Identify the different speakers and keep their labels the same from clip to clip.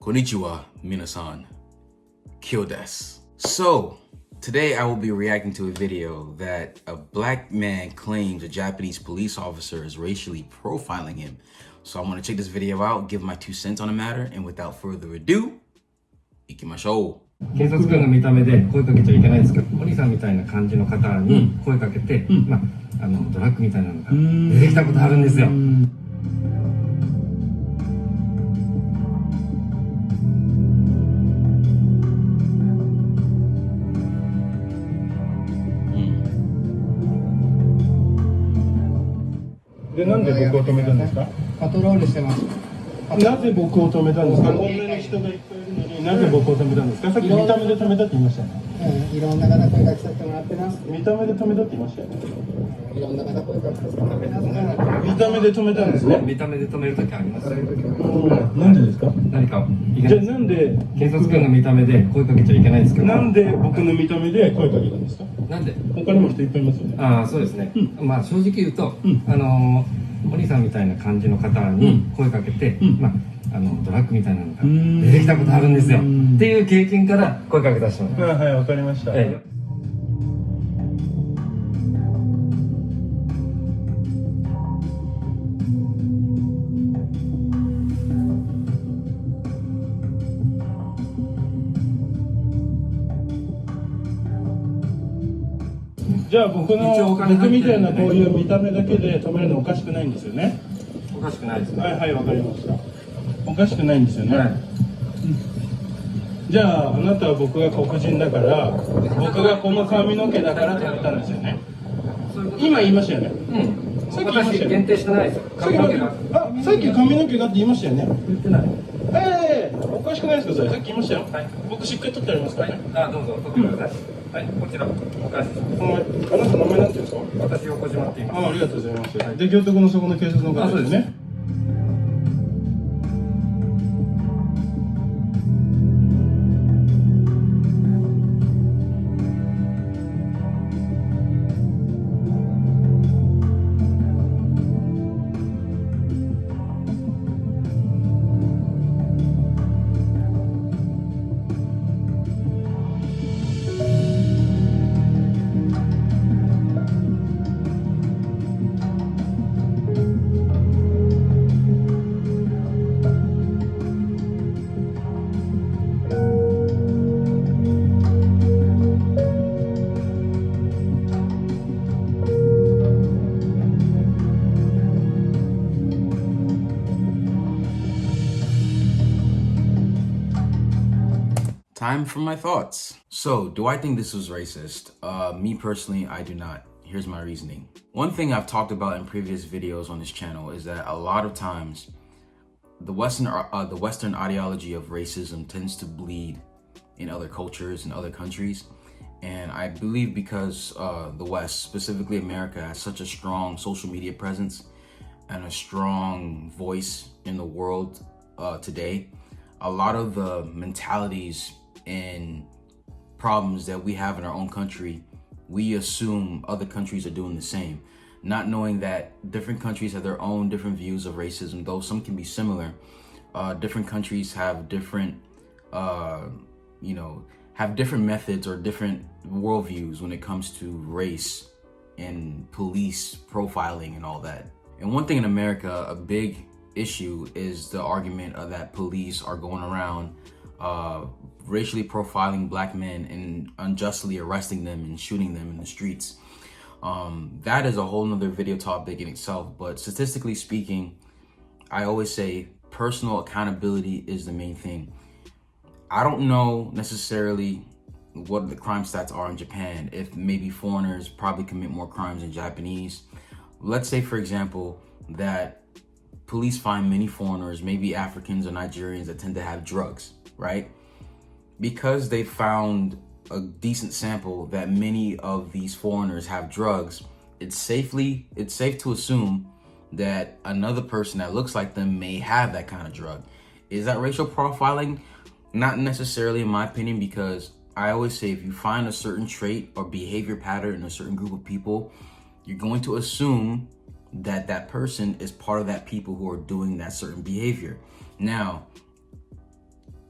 Speaker 1: Konnichiwa, minasan. Kyo desu. So, today I will be reacting to a video that a black man claims a Japanese police officer is racially profiling him. So I'm gonna check this video out, give my 2 cents on the matter, and without further ado, 行きましょう。
Speaker 2: 警察官の見た目で声かけちゃいけないですけど、お兄さんみたいな感じの方に声かけて、ドラッグみたいなのが出てきたことあるんですよ。
Speaker 3: で、なんで僕を止めたんですか？
Speaker 4: パトロールしてます。
Speaker 3: なぜ僕を止めたんですか？こんなに人がいっぱいいるのになぜ僕を止めたんですか？さっき見た目で止めたって言いましたよね。
Speaker 4: いろんな方声かけさせてもらってます。
Speaker 3: 見た目で止めたって言いましたよね。
Speaker 4: いろんな方声かけさせてもらってます。
Speaker 3: 見た目で止めたんですね。
Speaker 2: 見た目で止めるときあります。
Speaker 3: なんでですか？
Speaker 2: 何か
Speaker 3: じゃあなんで
Speaker 2: 警察官の見た目で声かけちゃいけないんですけど。
Speaker 3: なんで僕の見た目で声かけたんですか？
Speaker 2: なんで？
Speaker 3: 他にも人いっぱいいますよね。
Speaker 2: ああ、そうですね。まあ正直言うと、お兄さんみたいな感じの方に声かけて、ドラッグみたいなのが出てきたことあるんですよ。っていう経験から声かけた人なんです。
Speaker 3: はい、わかりました。じゃあ僕みたいなこういう見た目だけで止めるのおかしくないんですよね。
Speaker 2: おかしくないですね。
Speaker 3: はい、わかりました。おかしくないんですよね。じゃああなたは僕が黒人だから僕がこの髪の毛だから止めたんですよね。今言いましたよね。さっき言いましたよね。
Speaker 2: 限定してないですよ。髪の毛が。
Speaker 3: さっき髪の毛がって言いましたよね。
Speaker 2: 言ってない。
Speaker 3: おかしくないですかそれ。さっき言いましたよ。僕しっかり取ってありますからね。
Speaker 2: どうぞ取ってください。はい、こちらお返しします。
Speaker 3: あなた名前なんていうんですか？
Speaker 2: 私横島って言います。
Speaker 3: ありがとうございます。で、京都のそこの警察の方ですね。
Speaker 1: Time for my thoughts. So, do I think this was racist? Me personally, I do not. Here's my reasoning. One thing I've talked about in previous videos on this channel is that a lot of times the Western ideology of racism tends to bleed in other cultures and other countries. And I believe because the West, specifically America, has such a strong social media presence and a strong voice in the world today, a lot of the mentalities and problems that we have in our own country, we assume other countries are doing the same, not knowing that different countries have their own different views of racism, though some can be similar. Different countries have different, have different methods or different worldviews when it comes to race and police profiling and all that. And one thing in America, a big issue is the argument that police are going around racially profiling black men and unjustly arresting them and shooting them in the streets. That is a whole nother video topic in itself, but statistically speaking, I always say personal accountability is the main thing. I don't know necessarily what the crime stats are in Japan, if maybe foreigners probably commit more crimes than Japanese. Let's say, for example, that police find many foreigners, maybe Africans or Nigerians, that tend to have drugs, right? Because they found a decent sample that many of these foreigners have drugs, it's safe to assume that another person that looks like them may have that kind of drug. Is that racial profiling? Not necessarily, in my opinion, because I always say if you find a certain trait or behavior pattern in a certain group of people, you're going to assume that that person is part of that people who are doing that certain behavior. Now,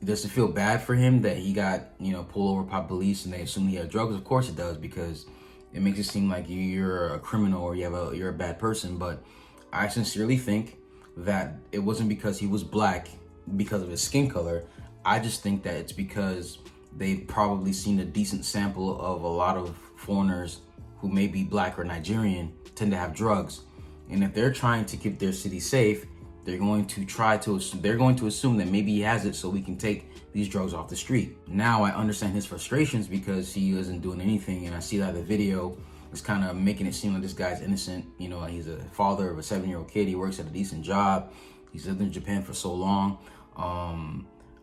Speaker 1: does it feel bad for him that he got, pulled over by police and they assume he had drugs? Of course it does, because it makes it seem like you're a criminal or you're a bad person. But I sincerely think that it wasn't because he was black, because of his skin color. I just think that it's because they've probably seen a decent sample of a lot of foreigners who may be black or Nigerian tend to have drugs. And if they're trying to keep their city safe, they're going to assume that maybe he has it so we can take these drugs off the street. Now I understand his frustrations because he isn't doing anything, and I see that the video is kind of making it seem like this guy's innocent. He's a father of a 7-year-old kid. He works at a decent job. He's lived in Japan for so long.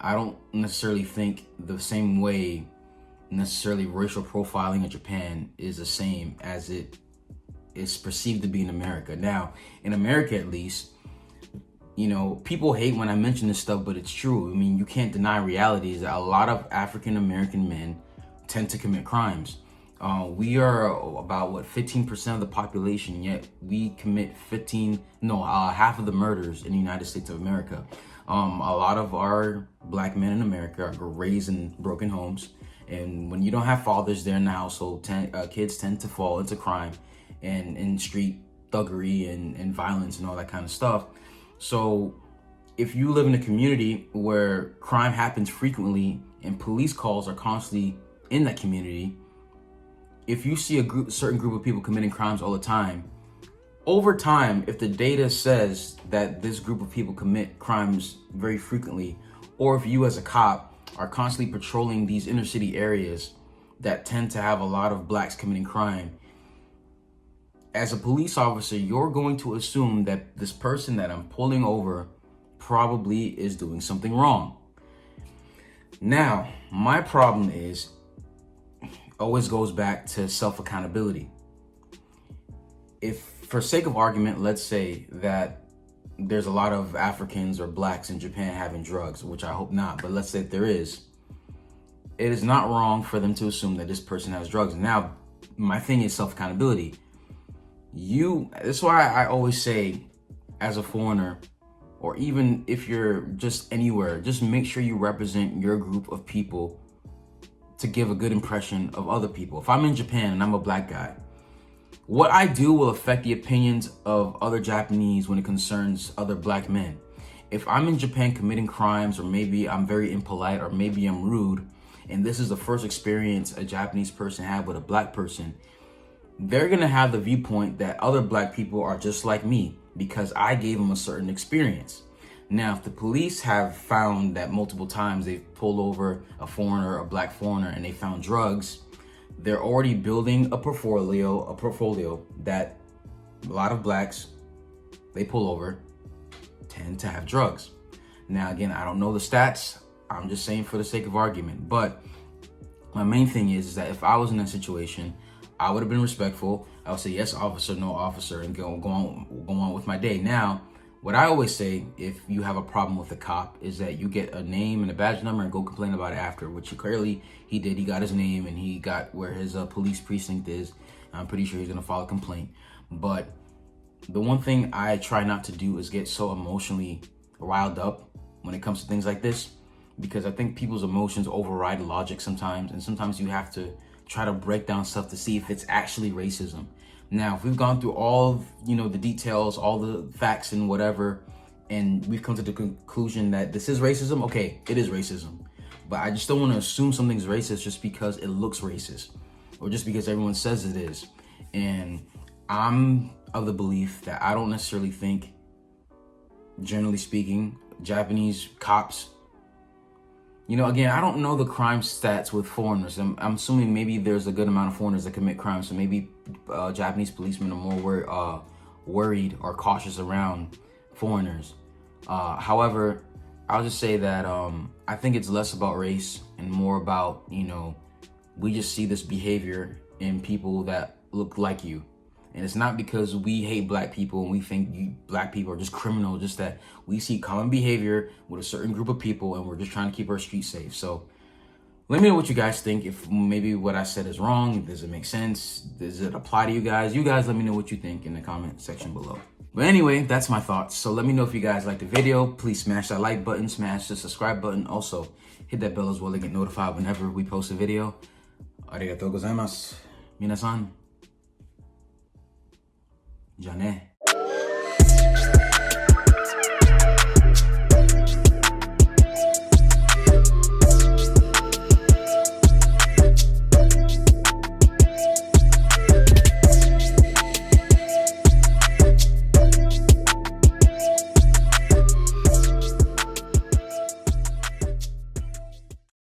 Speaker 1: I don't necessarily think the same way necessarily racial profiling in Japan is the same as it is perceived to be in America. Now, in America at least, people hate when I mention this stuff, but it's true. I mean, you can't deny reality is that a lot of African American men tend to commit crimes. We are about 15% of the population, yet we commit half of the murders in the United States of America. A lot of our black men in America are raised in broken homes, and when you don't have fathers there in the household, kids tend to fall into crime and street thuggery and violence and all that kind of stuff. So if you live in a community where crime happens frequently and police calls are constantly in that community, if you see a certain group of people committing crimes all the time, over time, if the data says that this group of people commit crimes very frequently, or if you as a cop are constantly patrolling these inner city areas that tend to have a lot of blacks committing crime, as a police officer, you're going to assume that this person that I'm pulling over probably is doing something wrong. Now, my problem always goes back to self-accountability. If, for sake of argument, let's say that there's a lot of Africans or blacks in Japan having drugs, which I hope not, but let's say there is, it is not wrong for them to assume that this person has drugs. Now, my thing is self-accountability. That's why I always say, as a foreigner, or even if you're just anywhere, just make sure you represent your group of people to give a good impression of other people. If I'm in Japan and I'm a black guy, what I do will affect the opinions of other Japanese when it concerns other black men. If I'm in Japan committing crimes, or maybe I'm very impolite, or maybe I'm rude, and this is the first experience a Japanese person had with a black person, they're gonna have the viewpoint that other black people are just like me because I gave them a certain experience. Now, if the police have found that multiple times they've pulled over a foreigner, a black foreigner, and they found drugs, they're already building a portfolio that a lot of blacks they pull over tend to have drugs. Now, again, I don't know the stats. I'm just saying for the sake of argument. But my main thing is that if I was in that situation, I would have been respectful. I would say, yes, officer, no officer, and go on with my day. Now, what I always say, if you have a problem with a cop, is that you get a name and a badge number and go complain about it after, which clearly he did. He got his name and he got where his police precinct is. I'm pretty sure he's going to file a complaint. But the one thing I try not to do is get so emotionally riled up when it comes to things like this, because I think people's emotions override logic sometimes. And sometimes you have to try to break down stuff to see if it's actually racism. Now, if we've gone through all the details, all the facts and whatever, and we've come to the conclusion that this is racism, okay, it is racism. But I just don't want to assume something's racist just because it looks racist or just because everyone says it is. And I'm of the belief that I don't necessarily think, generally speaking, Japanese cops, again, I don't know the crime stats with foreigners. I'm assuming maybe there's a good amount of foreigners that commit crimes. So maybe Japanese policemen are more worried or cautious around foreigners. However, I'll just say that I think it's less about race and more about, we just see this behavior in people that look like you. And it's not because we hate black people and we think black people are just criminal, just that we see common behavior with a certain group of people and we're just trying to keep our streets safe. So let me know what you guys think. If maybe what I said is wrong, does it make sense? Does it apply to you guys? You guys let me know what you think in the comment section below. But anyway, that's my thoughts. So let me know if you guys like the video. Please smash that like button, smash the subscribe button. Also, hit that bell as well to get notified whenever we post a video. ありがとうございます。皆さん。じゃあね。